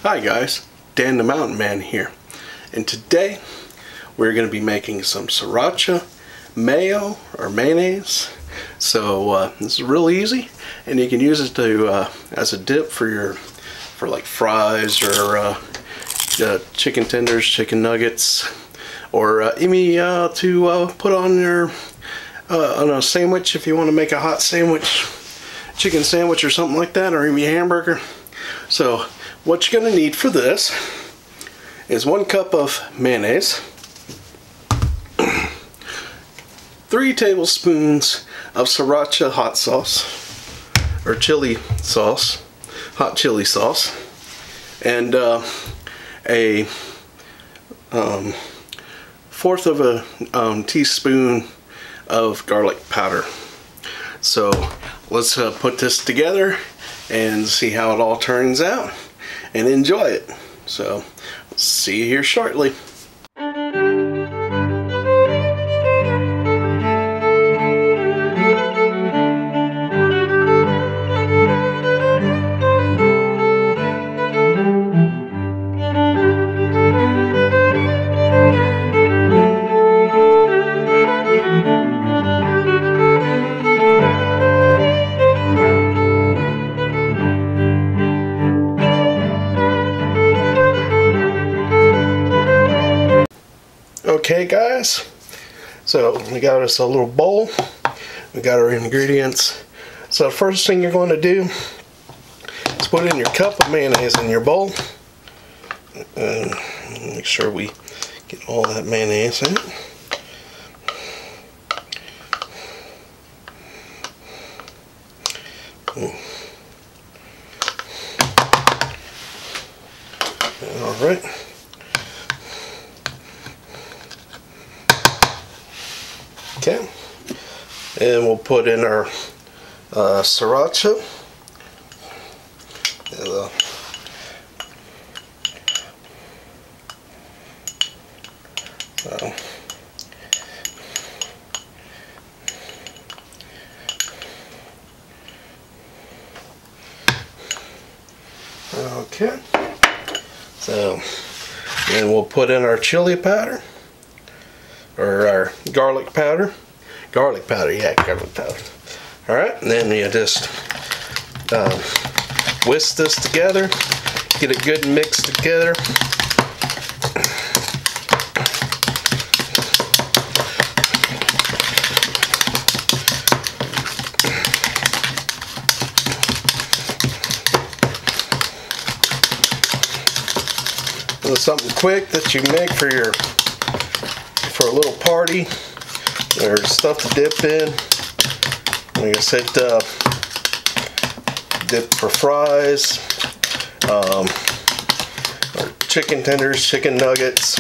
Hi guys, Dan the Mountain Man here, and today we're going to be making some Sriracha mayo or mayonnaise. So this is really easy, and you can use it to as a dip for like fries or chicken tenders, chicken nuggets, or even to put on your on a sandwich if you want to make a hot sandwich, chicken sandwich or something like that, or even a hamburger. So what you're going to need for this is 1 cup of mayonnaise, 3 tablespoons of Sriracha hot sauce or chili sauce, hot chili sauce, and a 1/4 of a teaspoon of garlic powder. So let's put this together and see how it all turns out and enjoy it. So see you here shortly. Okay guys, so we got us a little bowl, we got our ingredients. So the first thing you're going to do is put in your cup of mayonnaise in your bowl, and make sure we get all that mayonnaise in it. Alright. Okay, and we'll put in our Sriracha. Okay, so then we'll put in our chili powder, or our garlic powder. Garlic powder. Alright, and then you just whisk this together, get it good and mixed together. And something quick that you make for a little party or stuff to dip in. Like I said, dip for fries, or chicken tenders, chicken nuggets,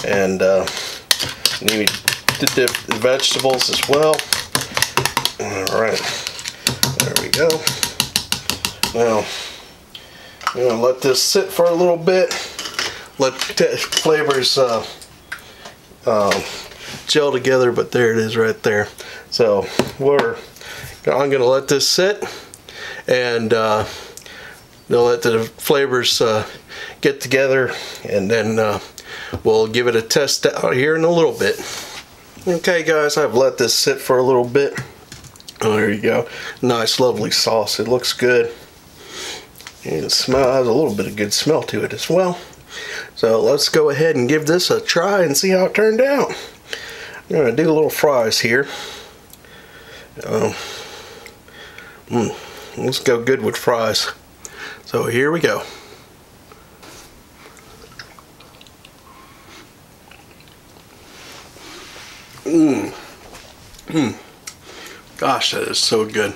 and need to dip the vegetables as well. Alright, there we go. Now I'm going to let this sit for a little bit, let the flavors gel together, but there it is right there. So I'm gonna let this sit, and they'll let the flavors get together, and then we'll give it a test out here in a little bit. Okay guys, I've let this sit for a little bit. Oh, there you go. Nice lovely sauce. It looks good, and it has a little bit of good smell to it as well. So let's go ahead and give this a try and see how it turned out. I'm going to do a little fries here. Let's go good with fries. So here we go. Gosh, that is so good.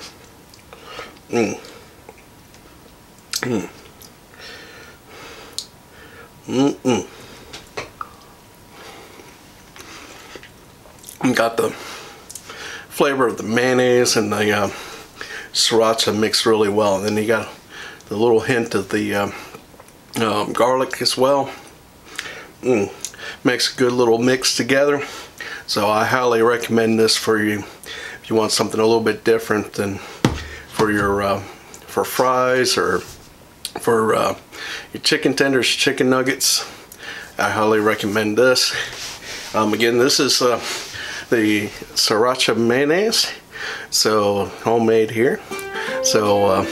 You got the flavor of the mayonnaise and the Sriracha mixed really well, and then you got the little hint of the garlic as well. Makes a good little mix together. So I highly recommend this for you if you want something a little bit different than for your for fries or for your chicken tenders, chicken nuggets. I highly recommend this. Again, this is the Sriracha Mayonnaise, so homemade here. So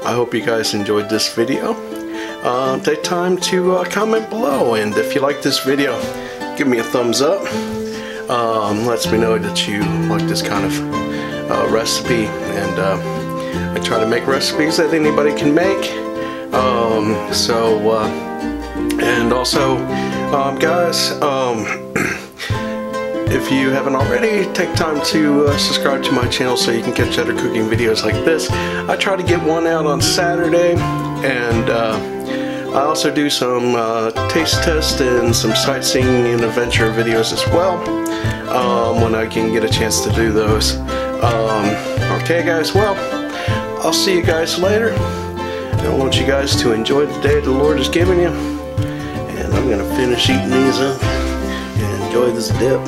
I hope you guys enjoyed this video. Take time to comment below, and if you like this video, give me a thumbs up. Lets me know that you like this kind of recipe, and I try to make recipes that anybody can make. And also, guys, if you haven't already, take time to subscribe to my channel so you can catch other cooking videos like this. I try to get one out on Saturday, and I also do some taste test and some sightseeing and adventure videos as well, when I can get a chance to do those. Okay guys, well, I'll see you guys later. I want you guys to enjoy the day the Lord has given you, and I'm going to finish eating these up and enjoy this dip.